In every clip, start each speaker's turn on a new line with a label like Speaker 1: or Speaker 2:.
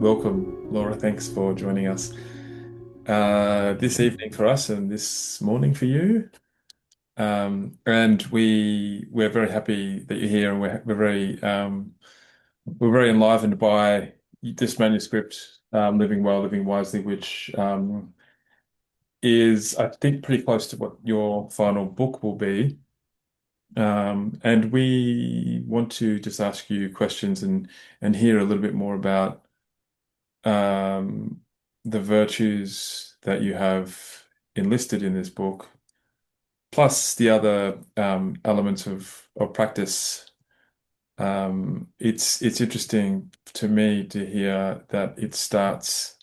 Speaker 1: Welcome, Laura. Thanks for joining us this evening for us and this morning for you. And we're very happy that you're here, and we're very enlivened by this manuscript, Living Well, Living Wisely, which is, I think, pretty close to what your final book will be. And we want to just ask you questions and hear a little bit more about um, the virtues that you have enlisted in this book, plus the other elements of practice. It's interesting to me to hear that it starts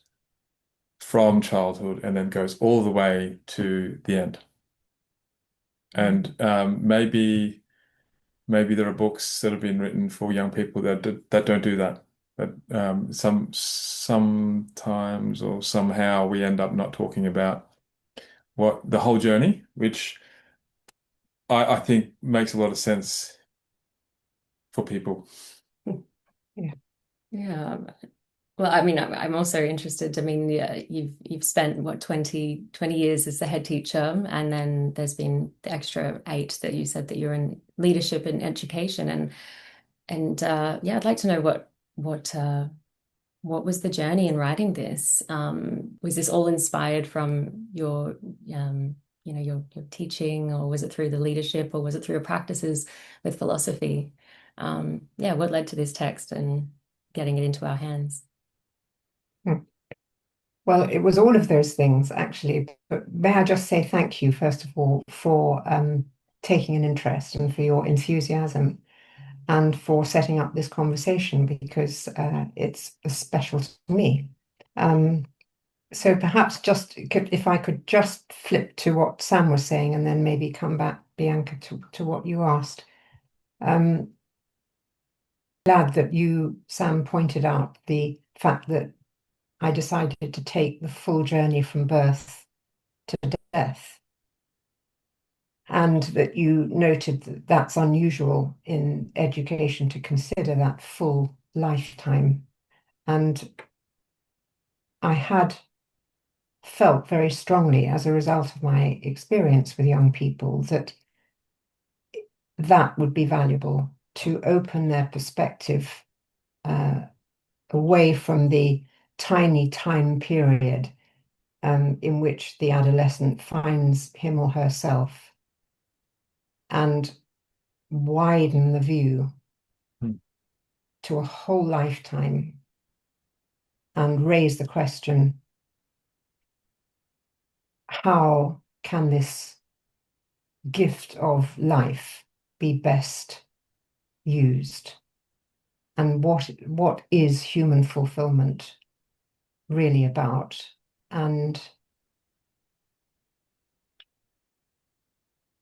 Speaker 1: from childhood and then goes all the way to the end. And maybe there are books that have been written for young people that don't do that. But sometimes or somehow we end up not talking about what the whole journey, which I think makes a lot of sense for people.
Speaker 2: Yeah. Yeah. Well, I mean, I'm also interested. I mean, yeah, you've spent what 20 years as the head teacher, and then there's been the extra 8 that you said that you're in leadership and education, and yeah, I'd like to know what was the journey in writing this? Was this all inspired from your teaching, or was it through the leadership, or was it through your practices with philosophy? Yeah, what led to this text and getting it into our hands?
Speaker 3: Hmm. Well, it was all of those things, actually. But may I just say thank you, first of all, for taking an interest and for your enthusiasm and for setting up this conversation because it's special to me. Um, so perhaps if I could just flip to what Sam was saying and then maybe come back, Bianca, to what you asked. Um, Glad that you, Sam, pointed out the fact that I decided to take the full journey from birth to death, and that you noted that that's unusual in education to consider that full lifetime. And I had felt very strongly as a result of my experience with young people that that would be valuable to open their perspective uh, away from the tiny time period in which the adolescent finds him or herself and widen the view
Speaker 1: Hmm.
Speaker 3: to a whole lifetime and raise the question, how can this gift of life be best used? And what is human fulfillment really about? And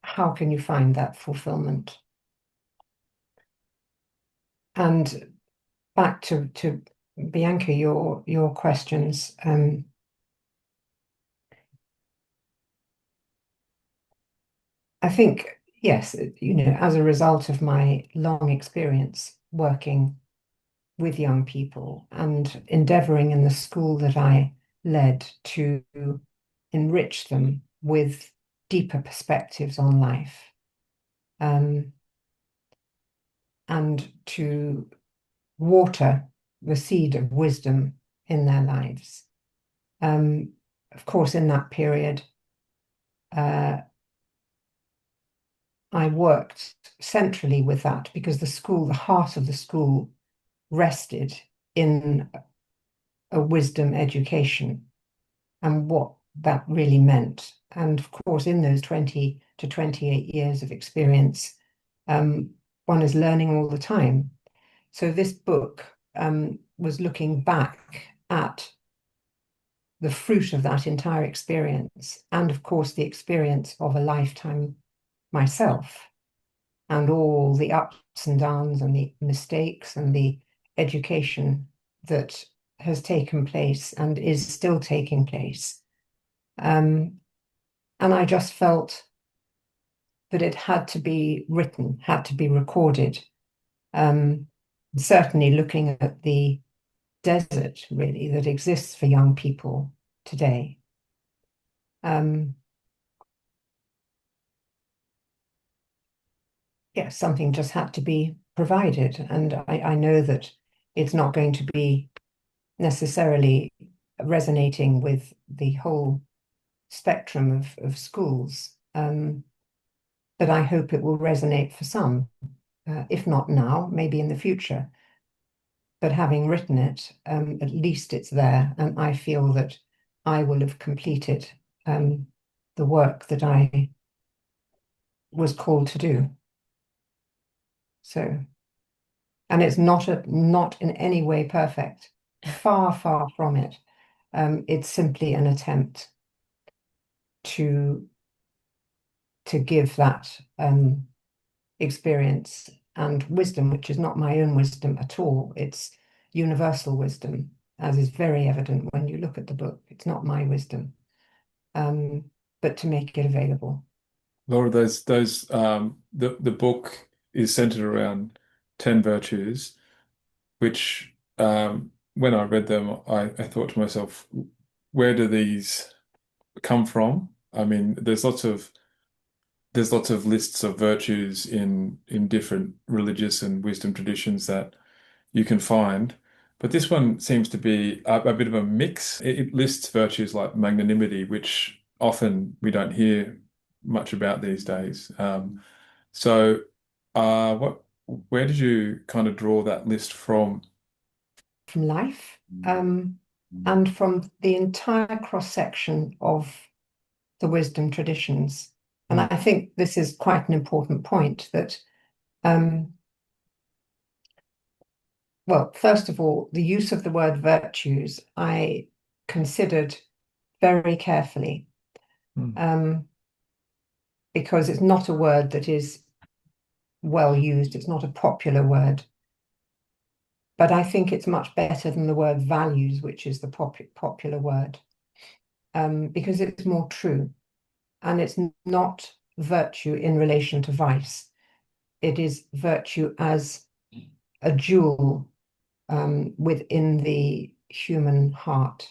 Speaker 3: how can you find that fulfillment? And back to Bianca, your questions. I think, yes, as a result of my long experience working with young people and endeavoring in the school that I led to enrich them with deeper perspectives on life, um, and to water the seed of wisdom in their lives. Um, of course, in that period, uh, I worked centrally with that because the heart of the school rested in a wisdom education and what that really meant. And of course, in those 20 to 28 years of experience, one is learning all the time. So this book was looking back at the fruit of that entire experience, and of course, the experience of a lifetime myself, and all the ups and downs and the mistakes and the education that has taken place and is still taking place. And I just felt that it had to be written, had to be recorded, Um, Certainly looking at the desert, really, that exists for young people today. Um, yeah, something just had to be provided. And I know that it's not going to be necessarily resonating with the whole spectrum of schools. But I hope it will resonate for some, if not now, maybe in the future. But having written it, at least it's there, and I feel that I will have completed the work that I was called to do. So, and it's not in any way perfect, far, far from it. It's simply an attempt to give that experience and wisdom, which is not my own wisdom at all. It's universal wisdom, as is very evident when you look at the book. It's not my wisdom, um, but to make it available.
Speaker 1: Laura, the book is centered around 10 virtues, which when I read them, I thought to myself, where do these come from? I mean, there's lots of lists of virtues in different religious and wisdom traditions that you can find. But this one seems to be a bit of a mix. It lists virtues like magnanimity, which often we don't hear much about these days. So, what, where did you kind of draw that list from?
Speaker 3: From life, and from the entire cross section of the wisdom traditions. And
Speaker 1: Hmm.
Speaker 3: I think this is quite an important point that, um, well, first of all, the use of the word virtues I considered very carefully,
Speaker 1: Hmm.
Speaker 3: um, because it's not a word that is well used. It's not a popular word, but I think it's much better than the word values, which is the popular word, because it's more true. And it's not virtue in relation to vice. It is virtue as a jewel within the human heart.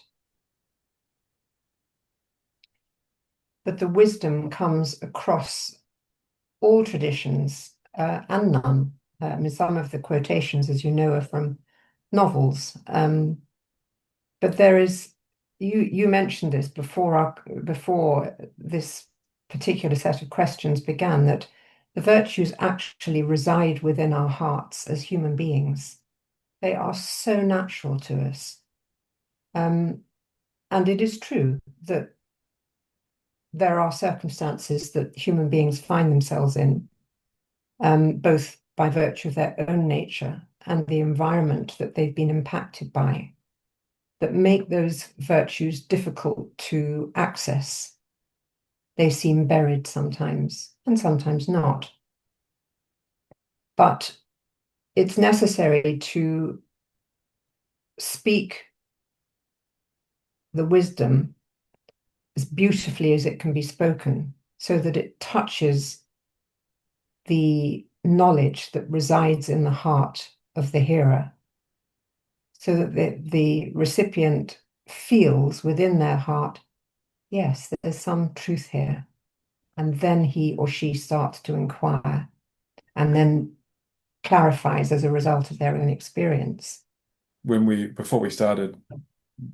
Speaker 3: But the wisdom comes across all traditions and none. I mean, some of the quotations, as you know, are from novels. But there is, you mentioned this before this particular set of questions began, that the virtues actually reside within our hearts as human beings. They are so natural to us. Um, and it is true that there are circumstances that human beings find themselves in, both by virtue of their own nature and the environment that they've been impacted by, that make those virtues difficult to access. They seem buried sometimes, and sometimes not. But it's necessary to speak the wisdom as beautifully as it can be spoken, so that it touches the knowledge that resides in the heart of the hearer, so that the recipient feels within their heart, yes, there's some truth here. And then he or she starts to inquire and then clarifies as a result of their own experience.
Speaker 1: Before we started,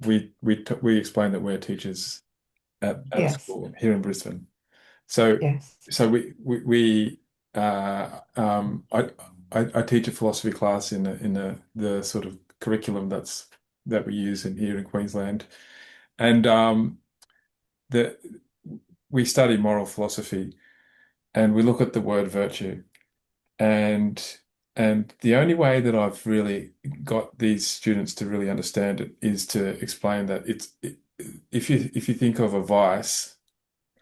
Speaker 1: we explained that we're teachers at a
Speaker 3: Yes,
Speaker 1: school here in Brisbane. So
Speaker 3: yes,
Speaker 1: so we I teach a philosophy class the sort of curriculum that we use in here in Queensland, and the we study moral philosophy and we look at the word virtue, and the only way that I've really got these students to really understand it is to explain that if you think of a vice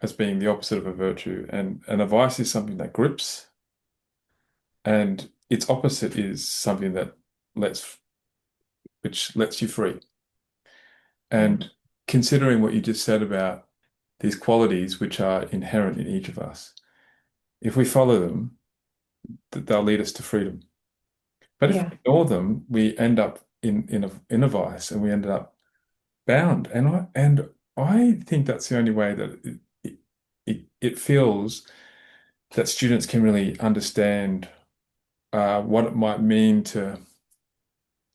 Speaker 1: as being the opposite of a virtue, and a vice is something that grips, and its opposite is something that lets which lets you free.
Speaker 3: yeah.
Speaker 1: And considering what you just said about these qualities which are inherent in each of us, if we follow them, they'll lead us to freedom. But if
Speaker 3: Yeah.
Speaker 1: we ignore them, we end up in a vice, and we ended up bound. And I think that's the only way that it feels that students can really understand what it might mean to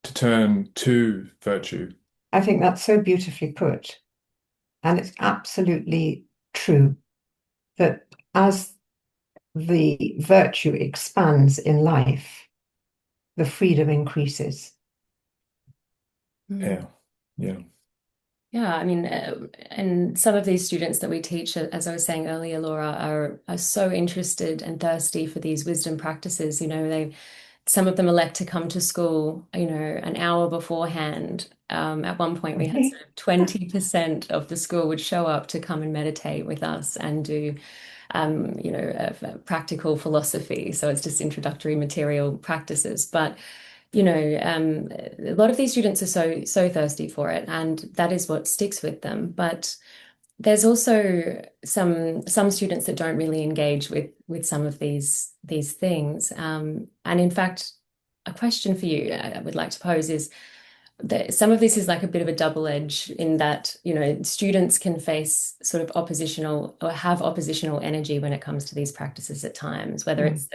Speaker 1: turn to virtue.
Speaker 3: I think that's so beautifully put. And it's absolutely true that as the virtue expands in life, the freedom increases.
Speaker 2: Mm.
Speaker 1: Yeah, yeah.
Speaker 2: Yeah, I mean, and some of these students that we teach, as I was saying earlier, Laura, are so interested and thirsty for these wisdom practices. Some of them elect to come to school, an hour beforehand. At one point, we had
Speaker 3: Okay.
Speaker 2: sort of 20% of the school would show up to come and meditate with us and do, a practical philosophy. So it's just introductory material practices. But a lot of these students are so thirsty for it, and that is what sticks with them. But there's also some students that don't really engage with some of these things. And in fact, a question for you I would like to pose is that some of this is like a bit of a double edge in that, students can face sort of oppositional or have oppositional energy when it comes to these practices at times, whether
Speaker 3: Mm.
Speaker 2: it's,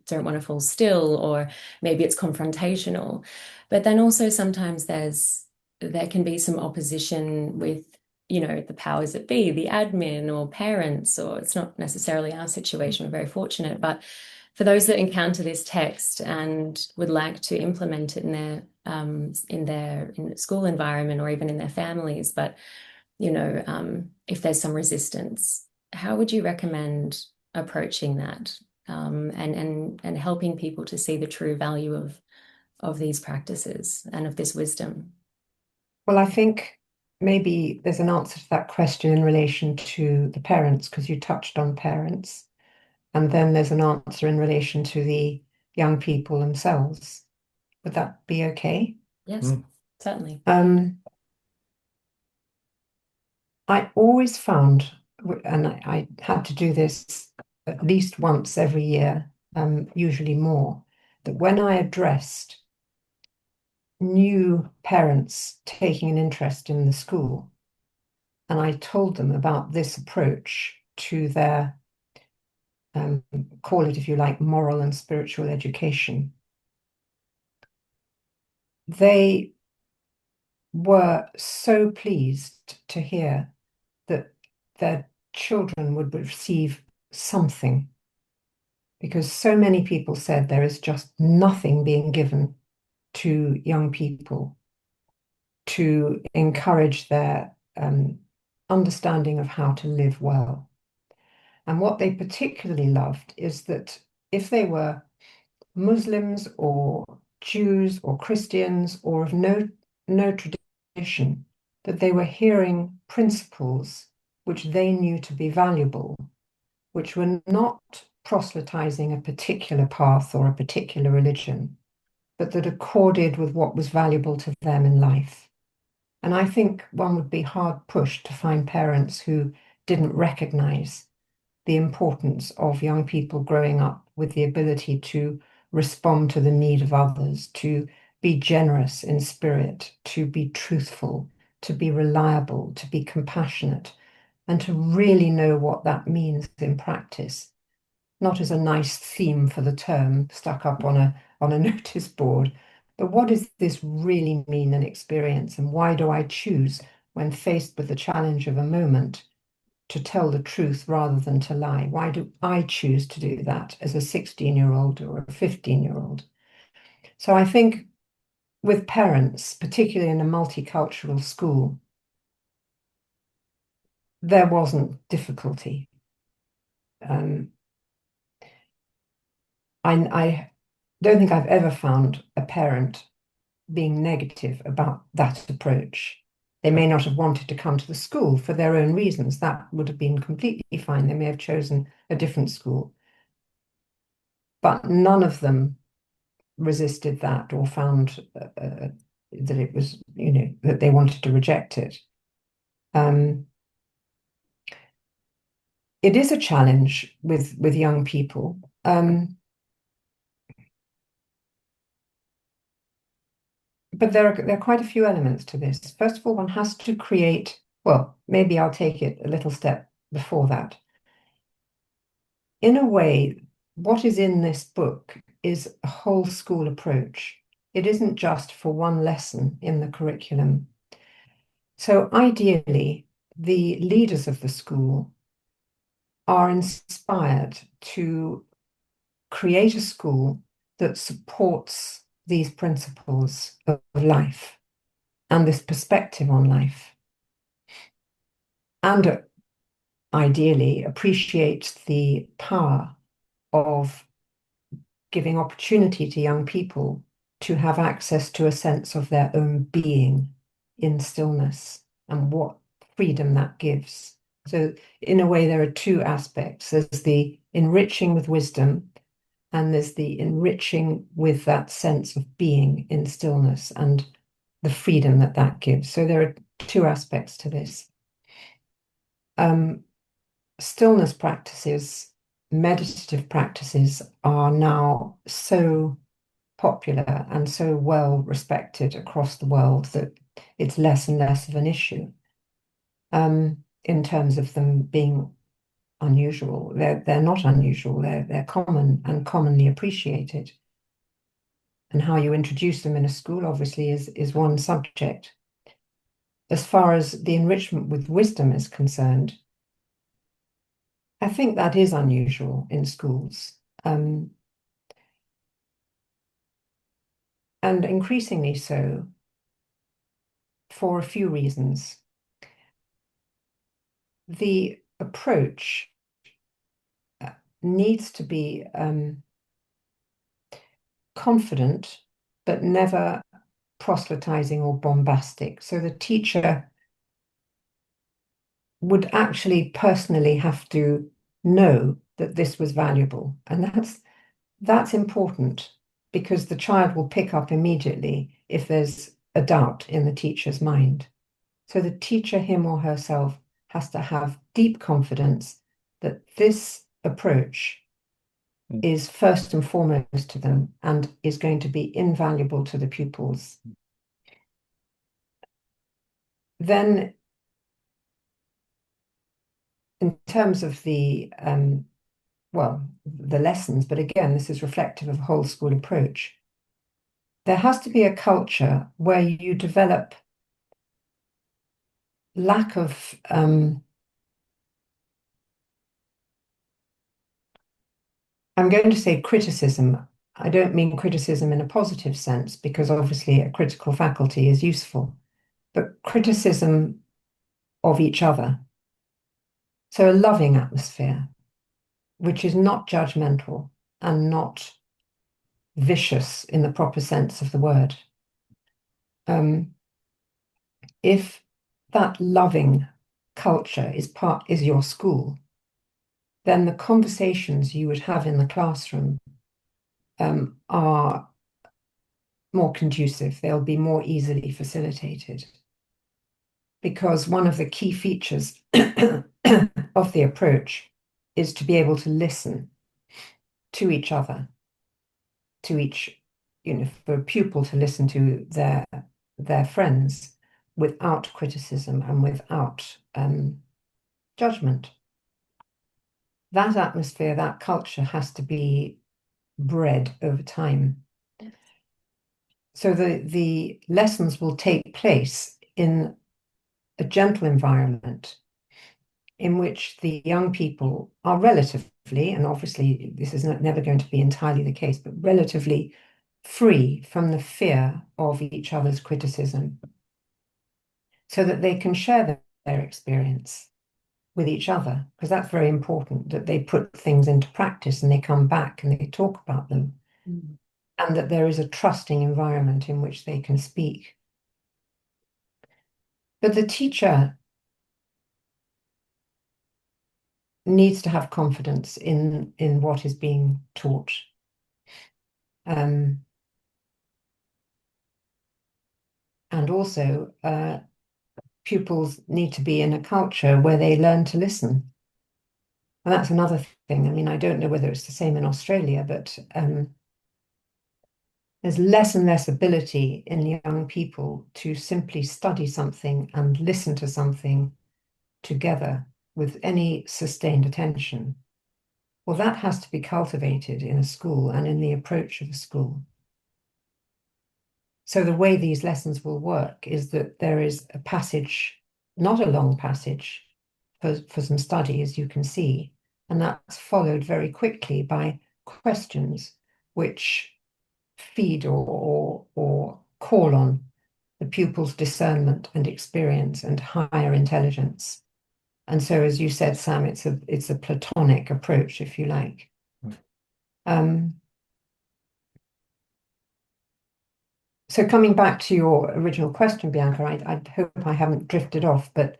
Speaker 2: don't want to fall still, or maybe it's confrontational. But then also sometimes there can be some opposition with, the powers that be, the admin or parents, or it's not necessarily our situation. We're very fortunate, but for those that encounter this text and would like to implement it in the school environment or even in their families, but if there's some resistance, how would you recommend approaching that, and helping people to see the true value of these practices and of this wisdom?
Speaker 3: Well, I think maybe there's an answer to that question in relation to the parents, because you touched on parents. And then there's an answer in relation to the young people themselves. Would that be okay?
Speaker 2: Yes,
Speaker 1: Mm,
Speaker 2: certainly.
Speaker 3: I always found, and I had to do this at least once every year, usually more, that when I addressed new parents taking an interest in the school, and I told them about this approach to their, um, call it if you like, moral and spiritual education, they were so pleased to hear that their children would receive something, because so many people said there is just nothing being given to young people to encourage their understanding of how to live well. And what they particularly loved is that if they were Muslims or Jews or Christians or of no tradition, that they were hearing principles which they knew to be valuable, which were not proselytizing a particular path or a particular religion, but that accorded with what was valuable to them in life. And I think one would be hard pushed to find parents who didn't recognize the importance of young people growing up with the ability to respond to the need of others, to be generous in spirit, to be truthful, to be reliable, to be compassionate, and to really know what that means in practice, not as a nice theme for the term stuck up on a notice board, but what does this really mean and experience, and why do I choose, when faced with the challenge of a moment, to tell the truth rather than to lie? Why do I choose to do that as a 16-year-old or a 15-year-old? So I think with parents, particularly in a multicultural school, there wasn't difficulty. Um, I don't think I've ever found a parent being negative about that approach. They may not have wanted to come to the school for their own reasons. That would have been completely fine. They may have chosen a different school, but none of them resisted that or found that it was, that they wanted to reject it. Um, it is a challenge with young people. but there are quite a few elements to this. First of all, one has to create, well, maybe I'll take it a little step before that. In a way, what is in this book is a whole school approach. It isn't just for one lesson in the curriculum. So ideally, the leaders of the school are inspired to create a school that supports these principles of life and this perspective on life, and ideally appreciates the power of giving opportunity to young people to have access to a sense of their own being in stillness and what freedom that gives. So, in a way, there are two aspects. There's the enriching with wisdom, and there's the enriching with that sense of being in stillness and the freedom that that gives. So, there are two aspects to this. Stillness practices, meditative practices are now so popular and so well respected across the world that it's less and less of an issue in terms of them being unusual. They're not unusual. They're common and commonly appreciated. And how you introduce them in a school obviously is one subject. As far as the enrichment with wisdom is concerned, I think that is unusual in schools. And increasingly so for a few reasons. The approach needs to be confident, but never proselytizing or bombastic. So the teacher would actually personally have to know that this was valuable. And that's important because the child will pick up immediately if there's a doubt in the teacher's mind. So the teacher, him or herself, has to have deep confidence that this approach is first and foremost to them and is going to be invaluable to the pupils. Then, in terms of the lessons, but again, this is reflective of a whole school approach. There has to be a culture where you develop lack of I'm going to say criticism. I don't mean criticism in a positive sense, because obviously a critical faculty is useful, but criticism of each other. So a loving atmosphere, which is not judgmental and not vicious in the proper sense of the word. If that loving culture is your school, then the conversations you would have in the classroom are more conducive. They'll be more easily facilitated. Because one of the key features of the approach is to be able to listen to each other, for a pupil to listen to their friends without criticism and without judgment. That atmosphere, that culture has to be bred over time. So the lessons will take place in a gentle environment in which the young people are relatively, and obviously this is never going to be entirely the case, but relatively free from the fear of each other's criticism, so that they can share their experience with each other, because that's very important, that they put things into practice and they come back and they talk about them, and that there is a trusting environment in which they can speak. But the teacher needs to have confidence in what is being taught. And also, pupils need to be in a culture where they learn to listen. And that's another thing. I mean, I don't know whether it's the same in Australia, but there's less and less ability in young people to simply study something and listen to something together with any sustained attention. Well, that has to be cultivated in a school and in the approach of a school. So the way these lessons will work is that there is a passage, not a long passage, for some study, as you can see, and that's followed very quickly by questions which feed or call on the pupil's discernment and experience and higher intelligence. And so, as you said, Sam, it's a Platonic approach, if you like. Um, so coming back to your original question, Bianca, I hope I haven't drifted off, but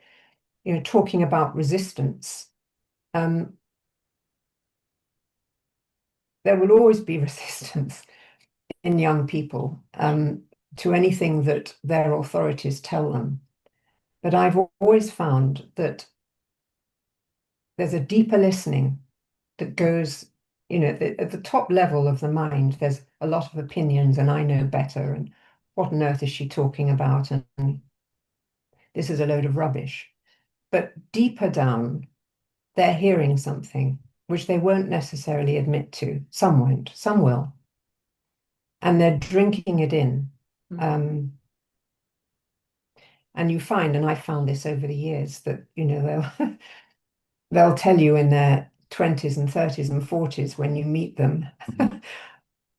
Speaker 3: talking about resistance, um, there will always be resistance in young people to anything that their authorities tell them. But I've always found that there's a deeper listening that goes, at the top level of the mind, there's a lot of opinions, and I know better, and what on earth is she talking about? And this is a load of rubbish. But deeper down, they're hearing something which they won't necessarily admit to. Some won't, some will. And they're drinking it in. And you find, and I found this over the years, that, they'll tell you in their 20s and 30s and 40s when you meet them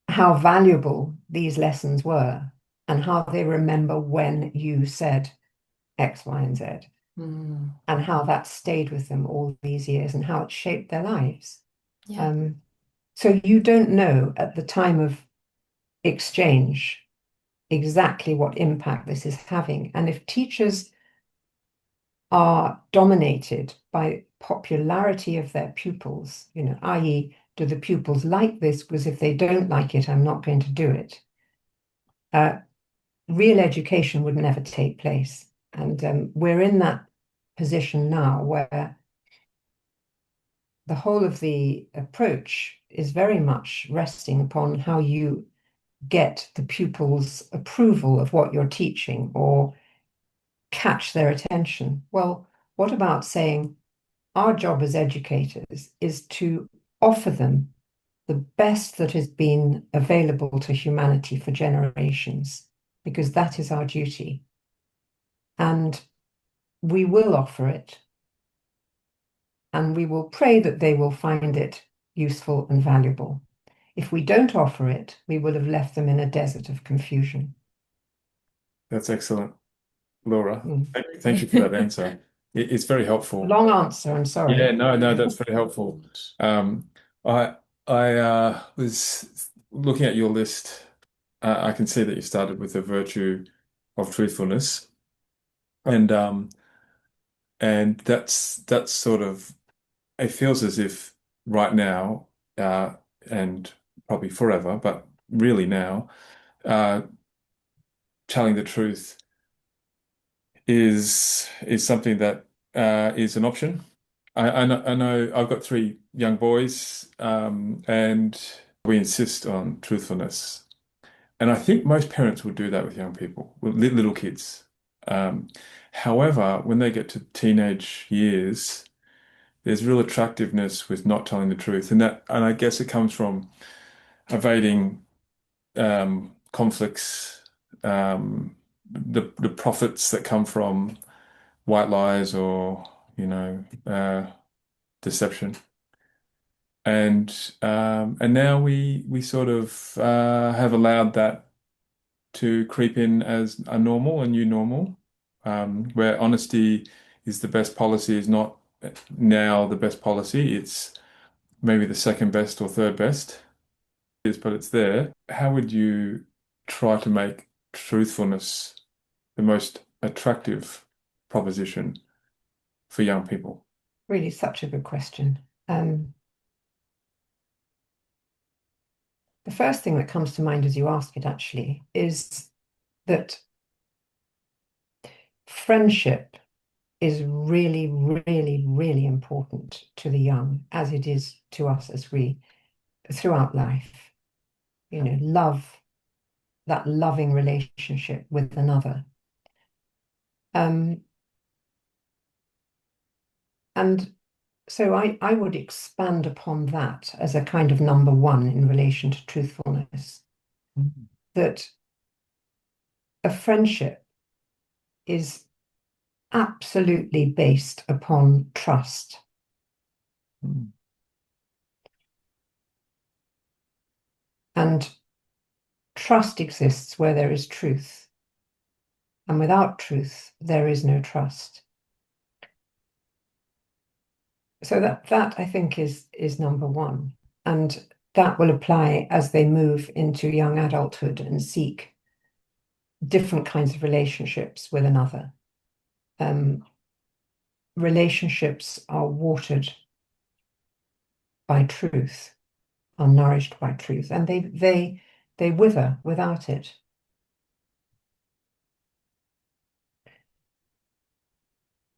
Speaker 3: how valuable these lessons were and how they remember when you said X, Y, and Z, and how that stayed with them all these years and how it shaped their lives.
Speaker 2: Yeah.
Speaker 3: So you don't know at the time of exchange exactly what impact this is having. And if teachers are dominated by popularity of their pupils, i.e., do the pupils like this? Because if they don't like it, I'm not going to do it. Real education would never take place. And we're in that position now where the whole of the approach is very much resting upon how you get the pupils' approval of what you're teaching or catch their attention. Well, what about saying our job as educators is to offer them the best that has been available to humanity for generations, because that is our duty. And we will offer it, and we will pray that they will find it useful and valuable. If we don't offer it, we will have left them in a desert of confusion.
Speaker 1: That's excellent, Laura.
Speaker 3: Mm.
Speaker 1: Thank you for that answer. It's very helpful.
Speaker 3: Long answer, I'm
Speaker 1: Yeah,
Speaker 3: sorry.
Speaker 1: no, that's very helpful. Um, I was looking at your list. I can see that you started with the virtue of truthfulness, and that's sort of, it feels as if right now, and probably forever, but really now, uh, telling the truth is something that is an option. I know I've got three young boys, and we insist on truthfulness. And I think most parents would do that with young people, with little kids. Um, However, when they get to teenage years, there's real attractiveness with not telling the truth, and I guess it comes from evading conflicts, the profits that come from white lies or deception. And now we sort of have allowed that to creep in as a normal, a new normal, where honesty is the best policy is not now the best policy. It's maybe the second best or third best, but it's there. How would you try to make truthfulness the most attractive proposition for young people?
Speaker 3: Really, such a good question. The first thing that comes to mind as you ask it actually is that friendship is really, really, really important to the young, as it is to us as we throughout life. Love that loving relationship with another. Um, and so I would expand upon that as a kind of number one in relation to truthfulness,
Speaker 1: Mm.
Speaker 3: that a friendship is absolutely based upon trust.
Speaker 1: Mm.
Speaker 3: And trust exists where there is truth. And without truth, there is no trust. So that I think is number one. And that will apply as they move into young adulthood and seek different kinds of relationships with another. Um, Relationships are watered by truth, are nourished by truth, and they wither without it.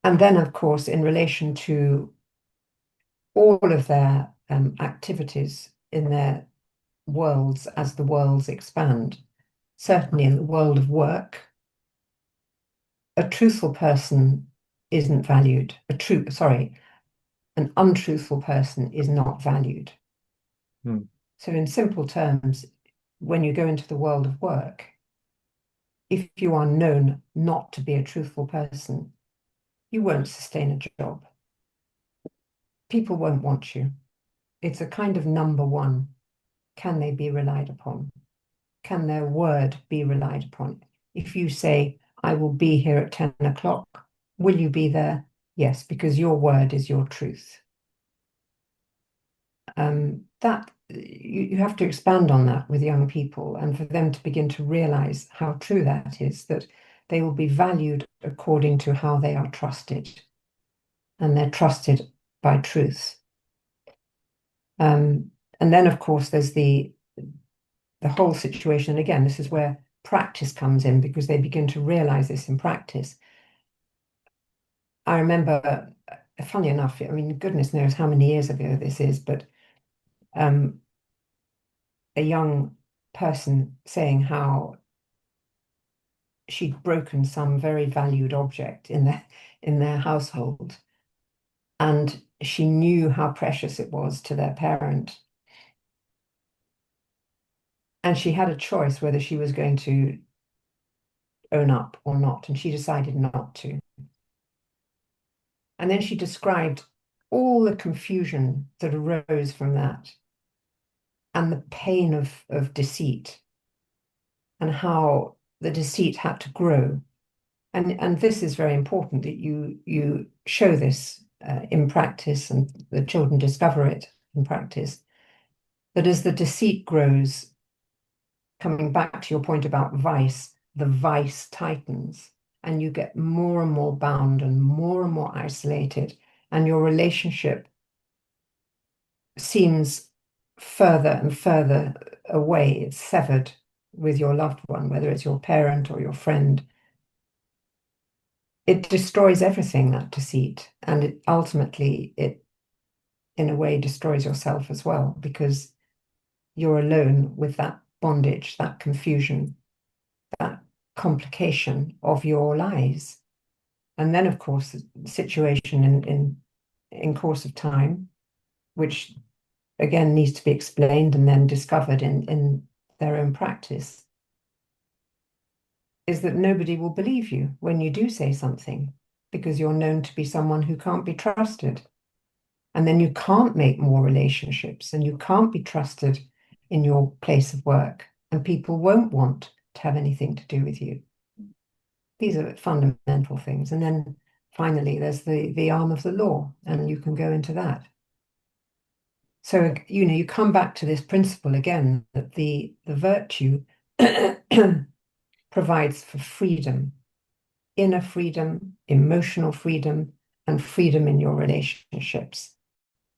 Speaker 3: And then, of course, in relation to all of their activities in their worlds as the worlds expand, certainly in the world of work, a truthful person isn't valued. An untruthful person is not valued.
Speaker 1: Mm.
Speaker 3: So, in simple terms, when you go into the world of work, if you are known not to be a truthful person, you won't sustain a job. People won't want you. It's a kind of number one. Can they be relied upon? Can their word be relied upon? If you say, I will be here at 10 o'clock, will you be there? Yes, because your word is your truth. That you have to expand on that with young people and for them to begin to realize how true that is, that they will be valued according to how they are trusted, and they're trusted by truth. And then, of course, there's the whole situation. And again, this is where practice comes in because they begin to realize this in practice. I remember, funny enough, I mean, goodness knows how many years ago this is, but um, a young person saying how she'd broken some very valued object in their household, and she knew how precious it was to their parent. And she had a choice whether she was going to own up or not, and she decided not to. And then she described all the confusion that arose from that and the pain of deceit and how the deceit had to grow. And this is very important that you show this in practice and the children discover it in practice, that as the deceit grows, coming back to your point about vice, the vice tightens and you get more and more bound and more isolated, and your relationship seems further and further away. It's severed with your loved one, whether it's your parent or your friend. It destroys everything, that deceit, and it ultimately, it in a way destroys yourself as well, because you're alone with that bondage, that confusion, that complication of your lies. And then, of course, the situation in course of time, which again needs to be explained and then discovered in their own practice, is that nobody will believe you when you do say something because you're known to be someone who can't be trusted. And then you can't make more relationships and you can't be trusted in your place of work, and people won't want to have anything to do with you. These are fundamental things. And then finally, there's the arm of the law, and you can go into that. So, you come back to this principle again that the virtue provides for freedom, inner freedom, emotional freedom, and freedom in your relationships.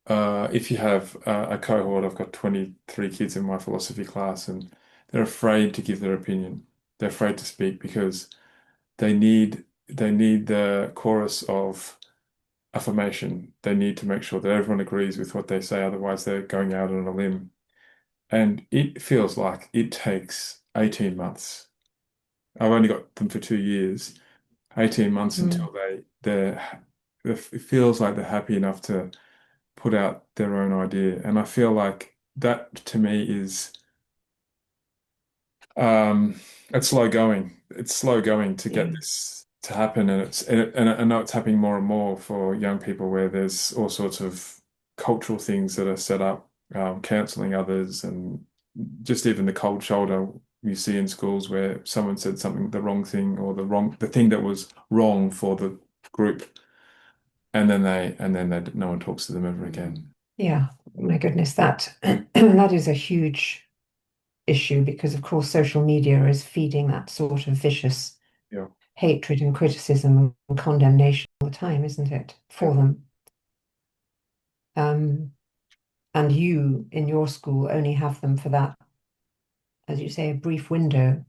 Speaker 1: If you have a cohort, I've got 23 kids in my philosophy class, and they're afraid to give their opinion. They're afraid to speak because they need the chorus of affirmation. They need to make sure that everyone agrees with what they say, otherwise they're going out on a limb. And it feels like it takes 18 months. I've only got them for 2 years. 18 months
Speaker 3: Mm.
Speaker 1: until it feels like they're happy enough to put out their own idea. And I feel like that to me is um it's slow going. It's slow going to get
Speaker 3: Yeah.
Speaker 1: this to happen, and I know it's happening more and more for young people where there's all sorts of cultural things that are set up, canceling others, and just even the cold shoulder you see in schools where someone said something, the wrong thing, or the thing that was wrong for the group, and then no one talks to them ever
Speaker 2: Mm.
Speaker 1: again.
Speaker 3: Yeah. My goodness, that that is a huge issue because, of course, social media is feeding that sort of vicious
Speaker 1: Yeah,
Speaker 3: hatred and criticism and condemnation all the time, isn't it,
Speaker 1: yeah,
Speaker 3: for them? Um, and you in your school only have them for that, as you say, a brief window.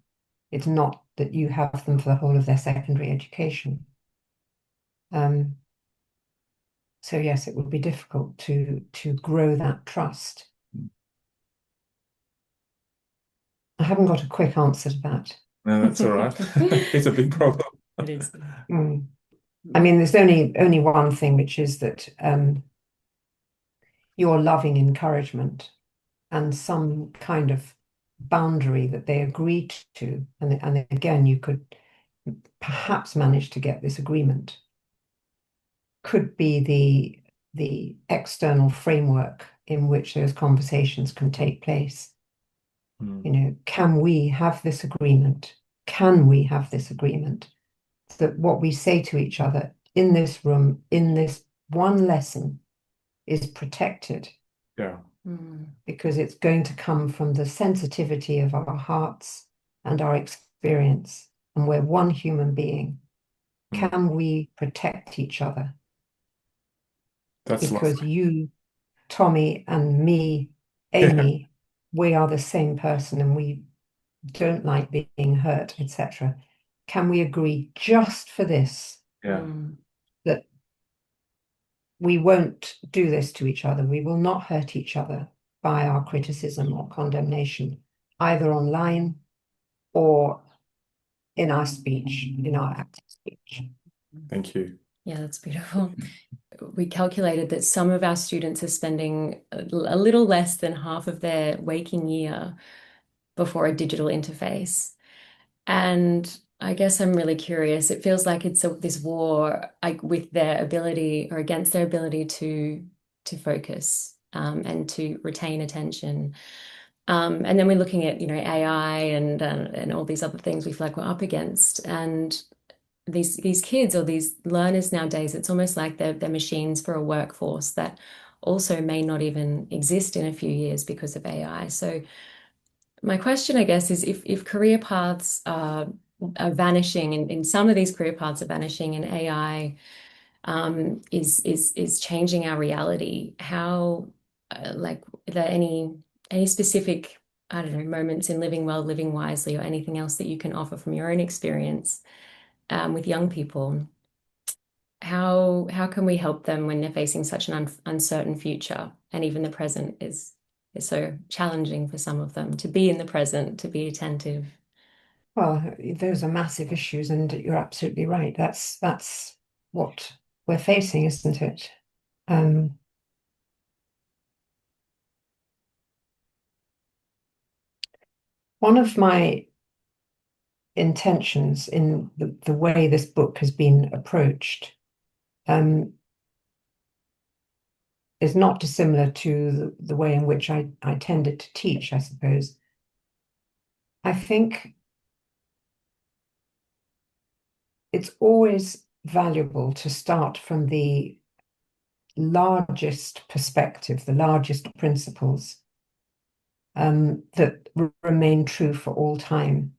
Speaker 3: It's not that you have them for the whole of their secondary education. Um, so yes, it would be difficult to grow that trust. I haven't got a quick answer to that.
Speaker 1: no, that's all right. It's a big problem.
Speaker 2: It is.
Speaker 3: Mm. I mean, there's only one thing, which is that your loving encouragement and some kind of boundary that they agree to, and again, you could perhaps manage to get this agreement, could be the external framework in which those conversations can take place.
Speaker 1: Mm,
Speaker 3: You know, can we have this agreement? Can we have this agreement that what we say to each other in this room, in this one lesson, is protected
Speaker 1: yeah.
Speaker 2: Mm.
Speaker 3: because it's going to come from the sensitivity of our hearts and our experience. And we're one human being.
Speaker 1: Mm.
Speaker 3: Can we protect each other?
Speaker 1: That's
Speaker 3: Because
Speaker 1: lovely.
Speaker 3: you, Tommy, and me,
Speaker 1: Yeah,
Speaker 3: Amy, we are the same person and we don't like being hurt, etc. Can we agree just for this
Speaker 1: yeah.
Speaker 2: Mm.
Speaker 3: that we won't do this to each other? We will not hurt each other by our criticism or condemnation, either online or in our speech, in our active speech.
Speaker 1: Thank you.
Speaker 2: Yeah, that's beautiful. We calculated that some of our students are spending a little less than half of their waking year before a digital interface. And I guess I'm really curious. It feels like it's this war, like, with their ability or against their ability to focus, and to retain attention. And then we're looking at, AI and all these other things we feel like we're up against. And these kids or these learners nowadays, it's almost like they're machines for a workforce that also may not even exist in a few years because of AI. So my question, I guess, is if career paths are vanishing, and in some of these career paths are vanishing, and AI is changing our reality, how like, are there any specific, I don't know, moments in living well, living wisely, or anything else that you can offer from your own experience with young people? How can we help them when they're facing such an uncertain future, and even the present is so challenging for some of them to be in the present, to be attentive?
Speaker 3: Well, those are massive issues, and you're absolutely right. That's what we're facing, isn't it? Um, one of my intentions in the way this book has been approached um, is not dissimilar to the way in which I tended to teach, I suppose. I think it's always valuable to start from the largest perspective, the largest principles that remain true for all time.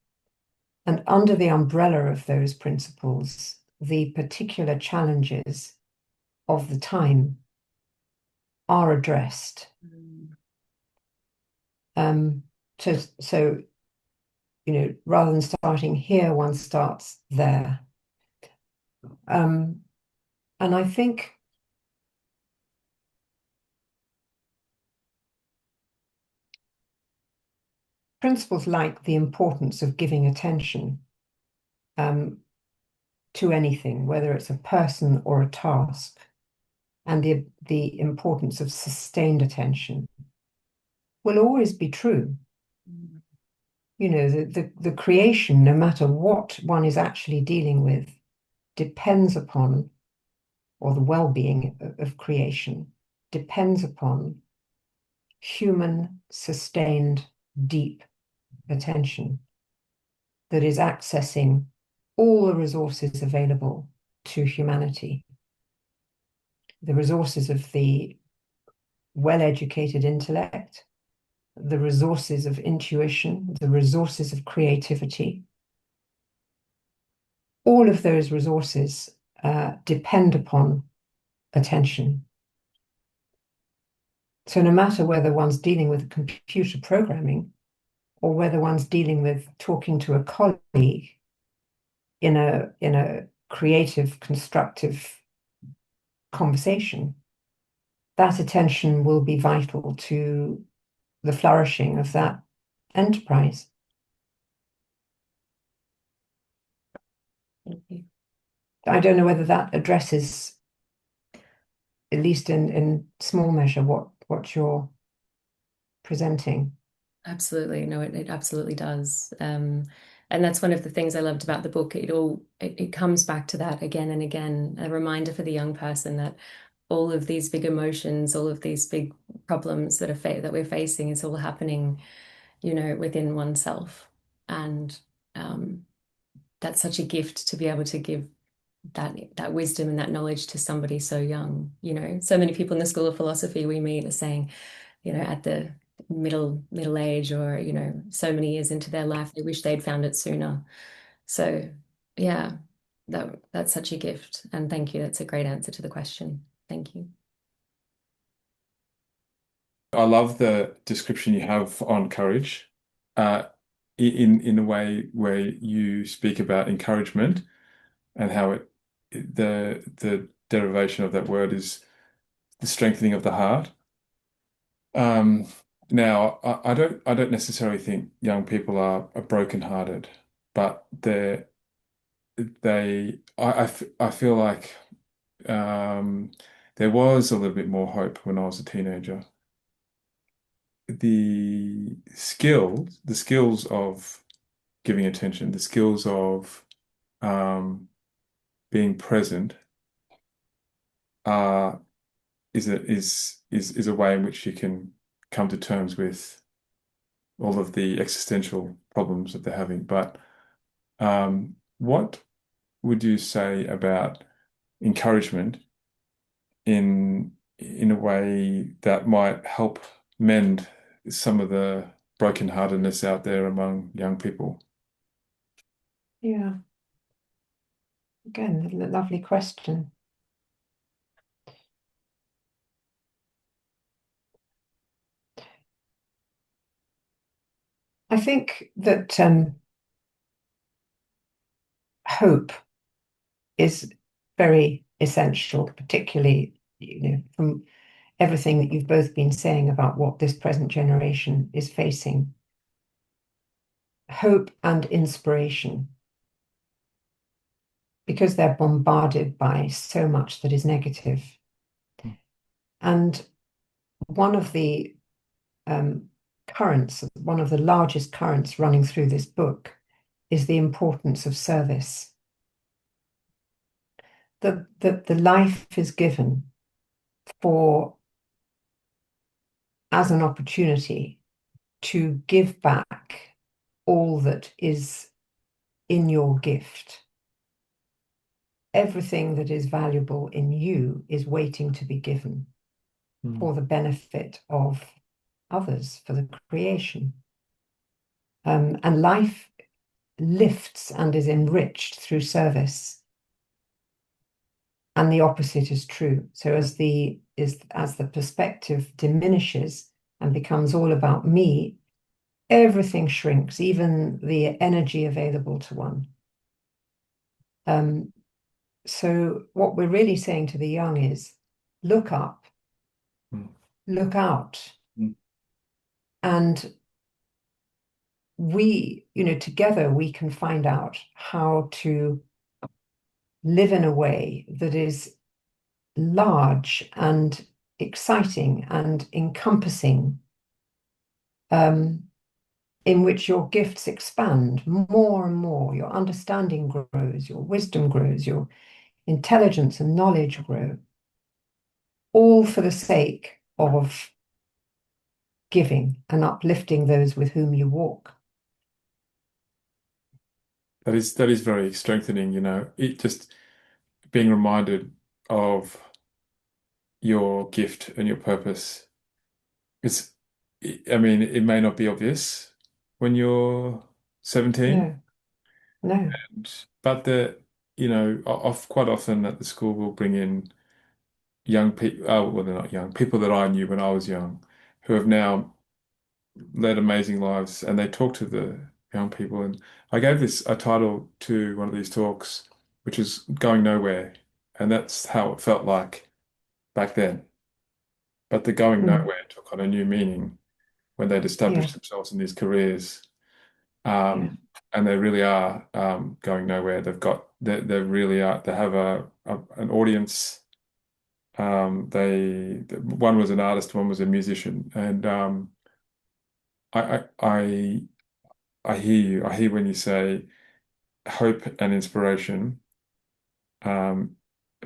Speaker 3: And under the umbrella of those principles, the particular challenges of the time are addressed.
Speaker 2: Mm.
Speaker 3: Um, so, rather than starting here, one starts there. Um, and I think principles like the importance of giving attention um, to anything, whether it's a person or a task, and the importance of sustained attention will always be true. You know, the creation, no matter what one is actually dealing with, depends upon, or the well-being of creation depends upon human sustained deep attention that is accessing all the resources available to humanity, the resources of the well-educated intellect, the resources of intuition, the resources of creativity. All of those resources depend upon attention. So no matter whether one's dealing with computer programming or whether one's dealing with talking to a colleague in a creative, constructive conversation, that attention will be vital to the flourishing of that enterprise.
Speaker 2: Thank you.
Speaker 3: I don't know whether that addresses, at least in small measure, what you're presenting.
Speaker 2: Absolutely. No, it absolutely does. And that's one of the things I loved about the book. It comes back to that again and again, a reminder for the young person that all of these big emotions, all of these big problems that we're facing is all happening, within oneself. And um, that's such a gift to be able to give that wisdom and that knowledge to somebody so young. So many people in the School of Philosophy we meet are saying, at the middle age, or so many years into their life, they wish they'd found it sooner. So yeah, that's such a gift, and thank you. That's a great answer to the question. Thank you.
Speaker 1: I love the description you have on courage, uh, in a way where you speak about encouragement and how the derivation of that word is the strengthening of the heart. Um, Now, I don't necessarily think young people are brokenhearted, but I feel like there was a little bit more hope when I was a teenager. The skills of giving attention, the skills of um, being present are is a way in which you can come to terms with all of the existential problems that they're having. But what would you say about encouragement in a way that might help mend some of the brokenheartedness out there among young people?
Speaker 3: Yeah, again, a lovely question. I think that hope is very essential, particularly, from everything that you've both been saying about what this present generation is facing. Hope and inspiration, because they're bombarded by so much that is negative. And one of the currents, one of the largest currents running through this book is the importance of service. The life is given for as an opportunity to give back all that is in your gift. Everything that is valuable in you is waiting to be given for the benefit of others, for the creation. And life lifts and is enriched through service. And the opposite is true. So as the perspective diminishes and becomes all about me, everything shrinks, even the energy available to one. So what we're really saying to the young is, look up,
Speaker 1: Mm.
Speaker 3: look out,
Speaker 1: Mm.
Speaker 3: and together we can find out how to live in a way that is large and exciting and encompassing, in which your gifts expand more and more, your understanding grows, your wisdom grows, your intelligence and knowledge grow, all for the sake of giving and uplifting those with whom you walk.
Speaker 1: That is very strengthening, It just being reminded of your gift and your purpose. It's, I mean, it may not be obvious when you're 17,
Speaker 3: No, no.
Speaker 1: but quite often at the school we'll bring in young people, well, they're not young, people that I knew when I was young, who have now led amazing lives, and they talk to the young people. And I gave this a title to one of these talks, which is Going Nowhere. And that's how it felt like back then. But the going
Speaker 3: Mm,
Speaker 1: nowhere took on a new meaning when they'd established
Speaker 3: yeah,
Speaker 1: themselves in these careers.
Speaker 3: yeah.
Speaker 1: And they really are going nowhere. They really are, they have an audience. One was an artist, one was a musician. And I, I, I I hear you. I hear when you say hope and inspiration, um,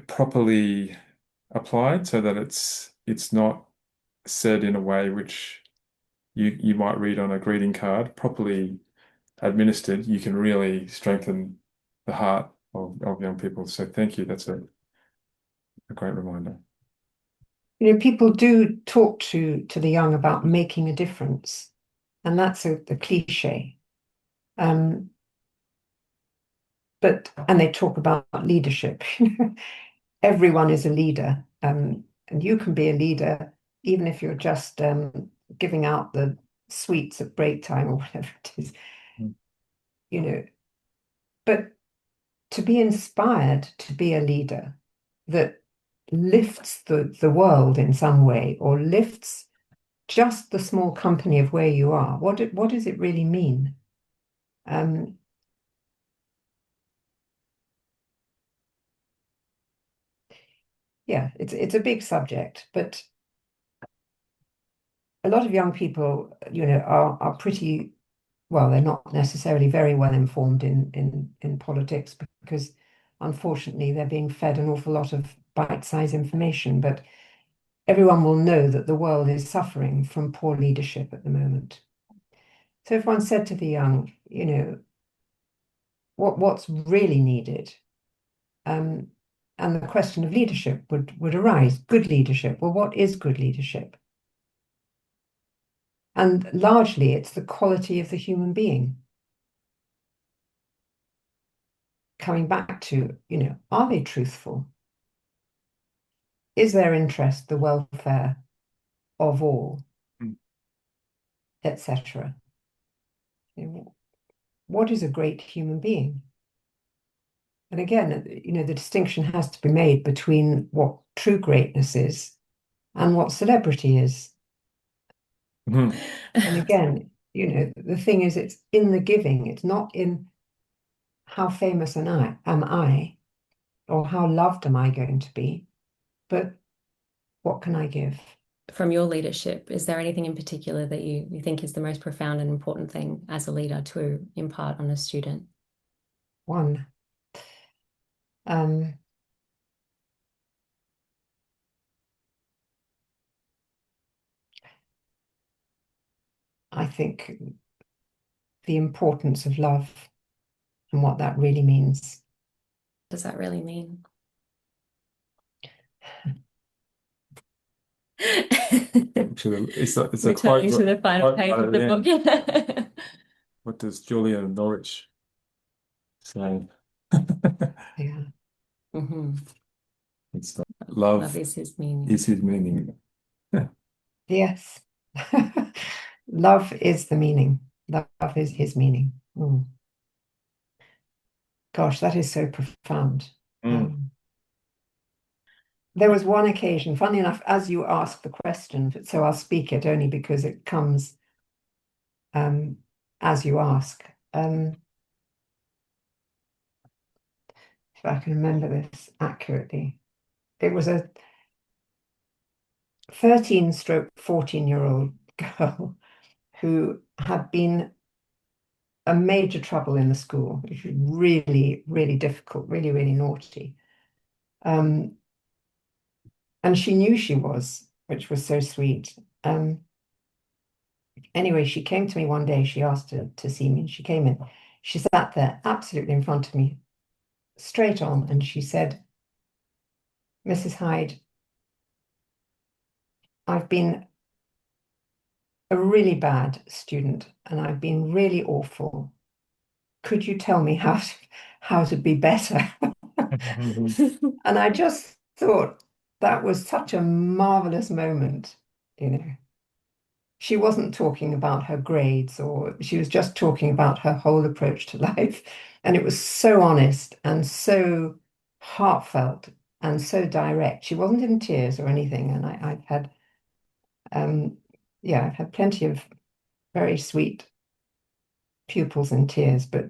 Speaker 1: properly applied so that it's not said in a way which you might read on a greeting card. Properly administered, you can really strengthen the heart of young people. So thank you. That's a great reminder.
Speaker 3: People do talk to the young about making a difference, and that's a cliche. Um, and they talk about leadership. Everyone is a leader, and you can be a leader even if you're just giving out the sweets at break time or whatever it is,
Speaker 1: Mm.
Speaker 3: you know. But to be inspired to be a leader that lifts the world in some way, or lifts just the small company of where you are, what does it really mean? Um, yeah, it's a big subject, but a lot of young people, are pretty well, they're not necessarily very well informed in politics, because unfortunately they're being fed an awful lot of bite-sized information. But everyone will know that the world is suffering from poor leadership at the moment. So if one said to the young, what's really needed, um, and the question of leadership would arise, good leadership. Well, what is good leadership? And largely it's the quality of the human being. Coming back to, are they truthful? Is their interest the welfare of all,
Speaker 1: Mm.
Speaker 3: etc.? What is a great human being? And again, the distinction has to be made between what true greatness is and what celebrity is.
Speaker 1: Mhm.
Speaker 3: And again, the thing is, it's in the giving. It's not in how famous am I, or how loved am I going to be, but what can I give?
Speaker 2: From your leadership, is there anything in particular that you think is the most profound and important thing as a leader to impart on a student?
Speaker 3: One, um, I think the importance of love and what that really means.
Speaker 2: What does that really mean?
Speaker 1: Actually, it's a quote.
Speaker 2: Returning to the final
Speaker 1: Quote
Speaker 2: page
Speaker 1: right
Speaker 2: of
Speaker 1: at
Speaker 2: the
Speaker 1: the end.
Speaker 2: book.
Speaker 1: What does Julia Norwich say?
Speaker 3: Yeah.
Speaker 2: Mhm.
Speaker 1: It's
Speaker 2: Love
Speaker 1: love
Speaker 2: is his meaning.
Speaker 1: is his meaning.
Speaker 3: Yes. Love is the meaning. Love is his meaning. Mm. Gosh, that is so profound.
Speaker 1: Mm.
Speaker 3: Um, there was one occasion, funny enough, as you asked the question, so I'll speak it only because it comes. Um, as you ask. If I can remember this accurately, it was a 13 stroke 14-year-old girl who had been a major trouble in the school, which was really, really difficult, really, really naughty. Um, and she knew she was, which was so sweet. Anyway, she came to me one day, she asked to see me, and she came in. She sat there absolutely in front of me, straight on, and she said, Mrs. Hyde, I've been a really bad student and I've been really awful. Could you tell me how to be better? And I just thought that was such a marvelous moment, you know. She wasn't talking about her grades, or she was just talking about her whole approach to life. And it was so honest and so heartfelt and so direct. She wasn't in tears or anything. And I've had, um, yeah, I've had plenty of very sweet pupils in tears, but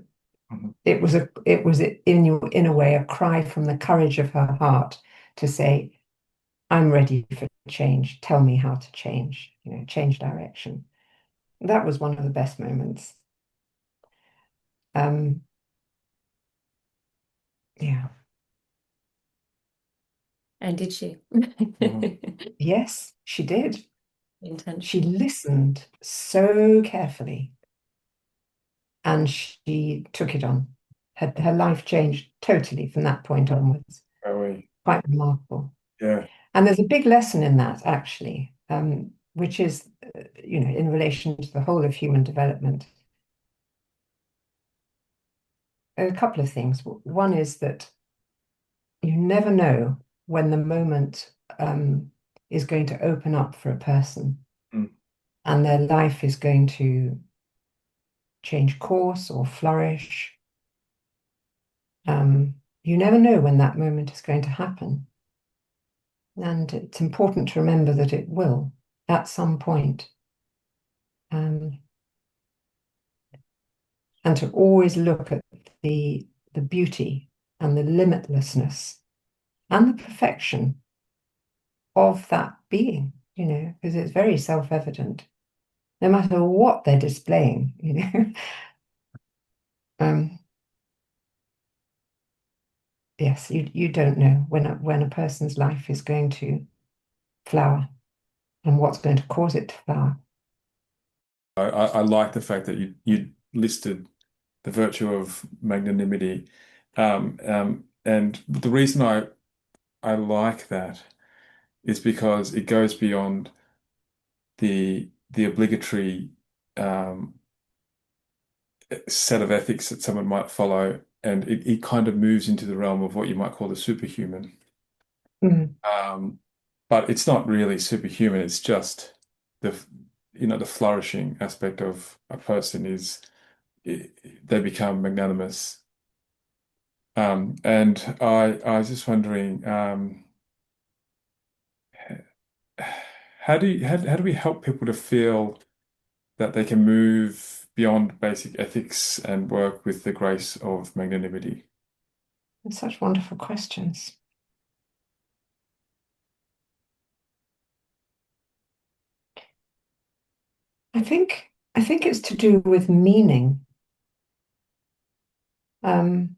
Speaker 3: it was in a way a cry from the courage of her heart to say, I'm ready for change. Tell me how to change, change direction. That was one of the best moments. Um, yeah.
Speaker 2: And did she?
Speaker 3: Yes, she did. She
Speaker 2: Intentional.
Speaker 3: listened so carefully and she took it on. Her life changed totally from that point onwards.
Speaker 1: Oh, we,
Speaker 3: Quite remarkable.
Speaker 1: yeah.
Speaker 3: And there's a big lesson in that, actually, which is, in relation to the whole of human development. A couple of things. One is that you never know when the moment is going to open up for a person
Speaker 1: Mm.
Speaker 3: and their life is going to change course or flourish. You never know when that moment is going to happen. And it's important to remember that it will at some point. Um, and to always look at the beauty and the limitlessness and the perfection of that being, because it's very self-evident, no matter what they're displaying. Um, yes, you don't know when a person's life is going to flower and what's going to cause it to flower.
Speaker 1: I like the fact that you listed the virtue of magnanimity. And the reason I like that is because it goes beyond the obligatory set of ethics that someone might follow, and it kind of moves into the realm of what you might call the superhuman.
Speaker 3: Mm,
Speaker 1: Um, but it's not really superhuman. It's just the the flourishing aspect of a person is they become magnanimous. And I was just wondering, how do we help people to feel that they can move beyond basic ethics and work with the grace of magnanimity?
Speaker 3: it's such wonderful questions. I think it's to do with meaning. Um,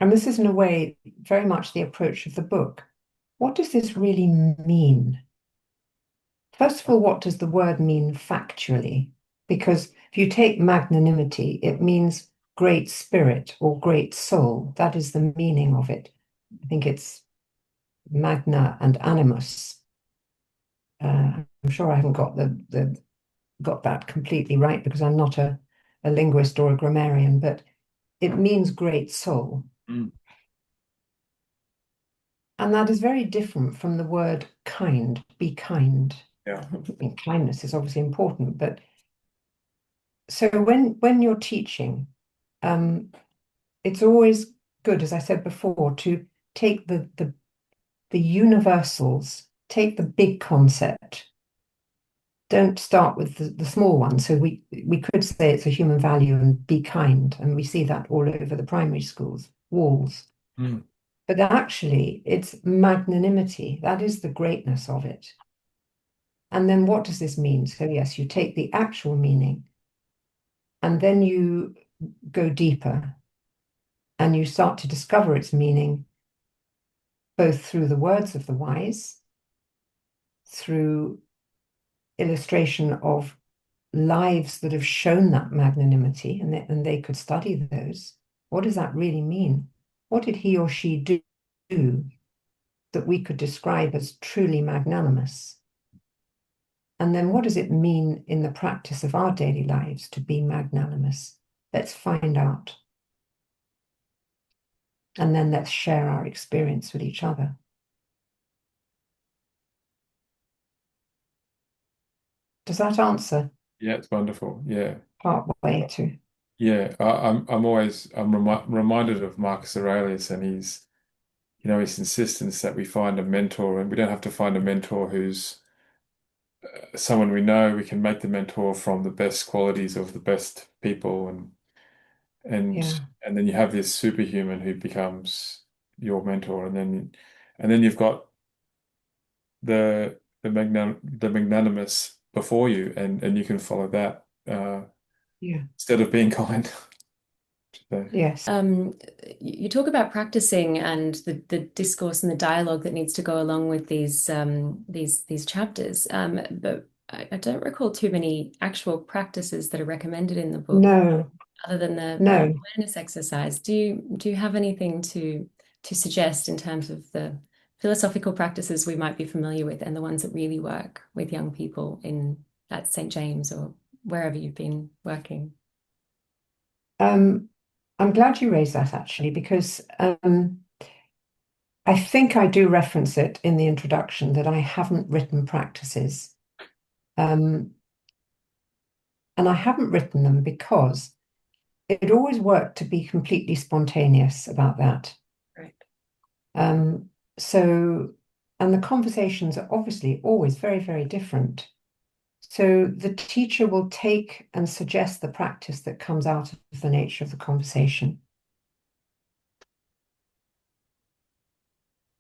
Speaker 3: and this is in a way very much the approach of the book. What does this really mean? First of all, what does the word mean factually? Because if you take magnanimity, it means great spirit or great soul. That is the meaning of it. I think it's magna and animus. I'm sure I haven't got that completely right because I'm not a linguist or a grammarian, but it means great soul.
Speaker 1: Mm.
Speaker 3: And that is very different from the word kind, be kind.
Speaker 1: Yeah.
Speaker 3: I mean, kindness is obviously important, but so when you're teaching, um, it's always good, as I said before, to take the universals, take the big concept, don't start with the small one. So we could say it's a human value and be kind, and we see that all over the primary schools walls.
Speaker 1: Mm.
Speaker 3: But actually, it's magnanimity. That is the greatness of it. And then what does this mean? So yes, you take the actual meaning and then you go deeper and you start to discover its meaning both through the words of the wise, through illustration of lives that have shown that magnanimity, and they could study those. What does that really mean? What did he or she do that we could describe as truly magnanimous? And then what does it mean in the practice of our daily lives to be magnanimous? Let's find out. And then let's share our experience with each other. Does that answer
Speaker 1: Yeah, it's wonderful. Yeah.
Speaker 3: part way to?
Speaker 1: Yeah. I'm reminded of Marcus Aurelius and his insistence that we find a mentor, and we don't have to find a mentor who's someone we know. We can make the mentor from the best qualities of the best people, and
Speaker 3: Yeah,
Speaker 1: and then you have this superhuman who becomes your mentor, and then you've got the magnanimous before you, and you can follow that
Speaker 3: yeah,
Speaker 1: instead of being kind. So,
Speaker 3: yes.
Speaker 2: You talk about practicing and the discourse and the dialogue that needs to go along with these chapters. But I don't recall too many actual practices that are recommended in the book,
Speaker 3: No,
Speaker 2: other than the
Speaker 3: no.
Speaker 2: awareness exercise. Do you have anything to suggest in terms of the philosophical practices we might be familiar with and the ones that really work with young people in at St. James or wherever you've been working?
Speaker 3: Um, I'm glad you raised that actually, because I think I do reference it in the introduction that I haven't written practices. Um, and I haven't written them because it always worked to be completely spontaneous about that.
Speaker 2: Right.
Speaker 3: Um, so, and the conversations are obviously always very, very different. So the teacher will take and suggest the practice that comes out of the nature of the conversation.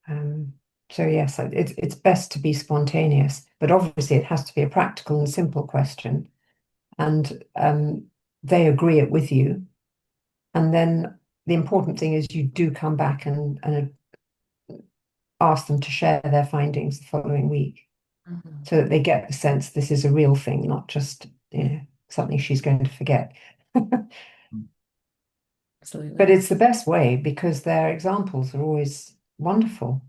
Speaker 3: Um, so yes, it's best to be spontaneous, but obviously it has to be a practical and simple question, and they agree it with you. And then the important thing is you do come back and ask them to share their findings the following week,
Speaker 2: Mhm.
Speaker 3: so that they get the sense this is a real thing, not just something she's going to forget. But
Speaker 2: Absolutely.
Speaker 3: it's the best way because their examples are always wonderful.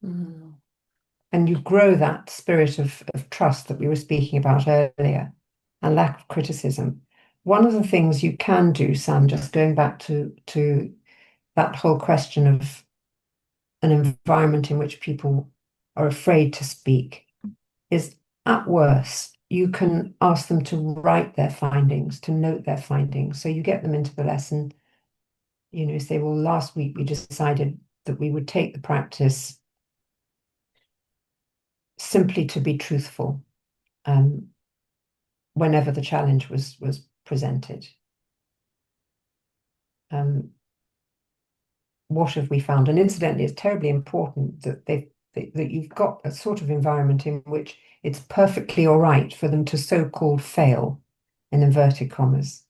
Speaker 2: Mhm.
Speaker 3: And you grow that spirit of trust that we were speaking about earlier and lack of criticism. One of the things you can do, Sam, just going back to that whole question of an environment in which people are afraid to speak, is at worst, you can ask them to write their findings, to note their findings. So you get them into the lesson, say, well, last week we decided that we would take the practice simply to be truthful. Whenever the challenge was presented. Um, what have we found? And incidentally, it's terribly important that that you've got a sort of environment in which it's perfectly all right for them to so-called fail, in inverted commas.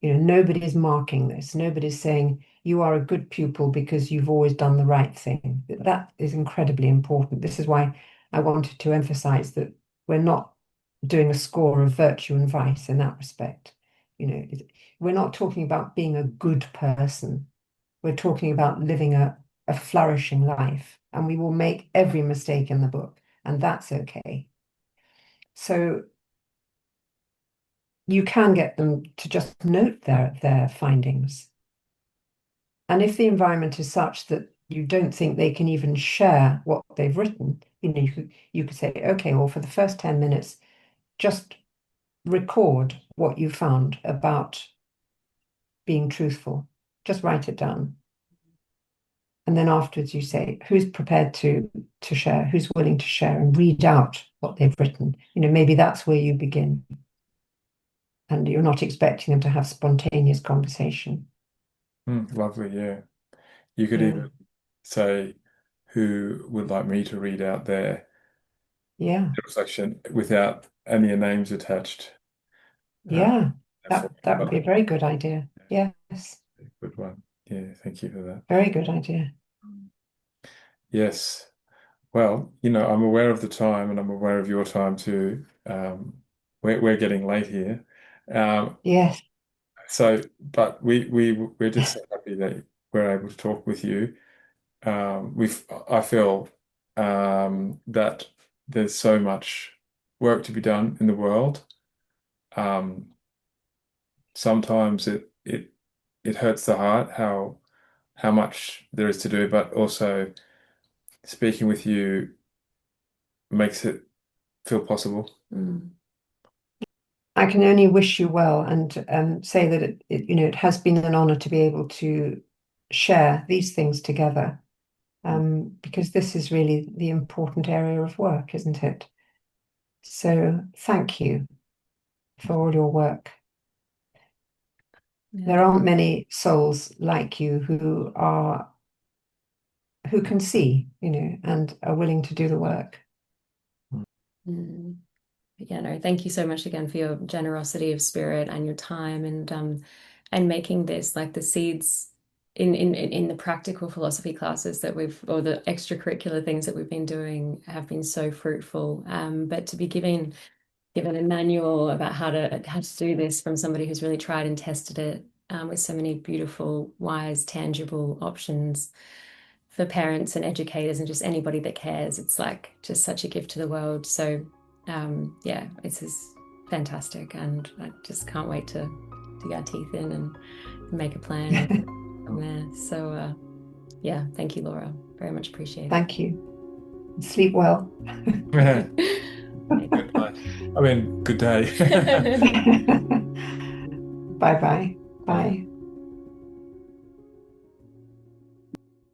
Speaker 3: Nobody's marking this. Nobody's saying you are a good pupil because you've always done the right thing. That is incredibly important. This is why I wanted to emphasize that we're not doing a score of virtue and vice in that respect. We're not talking about being a good person. We're talking about living a flourishing life, and we will make every mistake in the book, and that's okay. So you can get them to just note their findings. And if the environment is such that you don't think they can even share what they've written, you could say, okay, well, for the first 10 minutes, just record what you found about being truthful. Just write it down. And then afterwards you say, who's prepared to share, who's willing to share and read out what they've written. Maybe that's where you begin. And you're not expecting them to have spontaneous conversation.
Speaker 1: Lovely, yeah. You could
Speaker 3: Yeah.
Speaker 1: even say who would like me to read out
Speaker 3: Yeah.
Speaker 1: their reflection without any names attached. Uh,
Speaker 3: Yeah.
Speaker 1: therefore,
Speaker 3: That would be a very good idea. Yes.
Speaker 1: good one. Yeah, thank you for that.
Speaker 3: Very good idea.
Speaker 1: Yes. Well, I'm aware of the time and I'm aware of your time too. We're getting late here. Um,
Speaker 3: Yes.
Speaker 1: but we're just so happy that we're able to talk with you. I feel that there's so much work to be done in the world. Um, Sometimes it hurts the heart how much there is to do, but also speaking with you makes it feel possible.
Speaker 2: Mm.
Speaker 3: I can only wish you well and say that it has been an honor to be able to share these things together, because this is really the important area of work, isn't it? So thank you for all your work.
Speaker 2: Yeah.
Speaker 3: There aren't many souls like you who can see, and are willing to do the work.
Speaker 2: Mm. Yeah, no, thank you so much again for your generosity of spirit and your time and making this like the seeds in the practical philosophy classes that or the extracurricular things that we've been doing have been so fruitful. But to be given a manual about how to do this from somebody who's really tried and tested it, with so many beautiful, wise, tangible options for parents and educators and just anybody that cares. It's like just such a gift to the world. So yeah, this is fantastic, and I just can't wait to dig our teeth in and make a plan and from there. So yeah, thank you, Laura. Very much appreciated.
Speaker 3: Thank you. Sleep well.
Speaker 1: Good night. I mean, good day.
Speaker 3: Bye bye.
Speaker 1: Bye.
Speaker 3: Bye.